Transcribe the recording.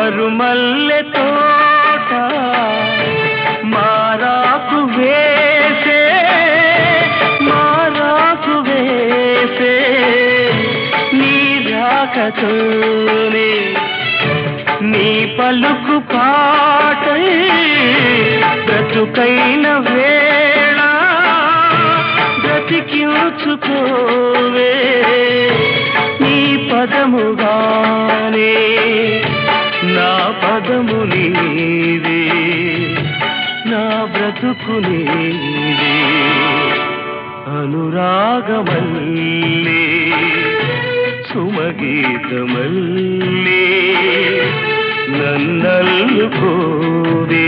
మరుమల్లె తోట మారాకు వేసే నీ రాకతోనే నీ పలుకు పాటై బ్రతుకైన వేళ బ్రతికించుకోవే నీ పదముగానే నా పదము నీవే నా బ్రతుకు నీవే అనురాగమల్లే సుమగీతమల్లే నన్నల్లుకోవే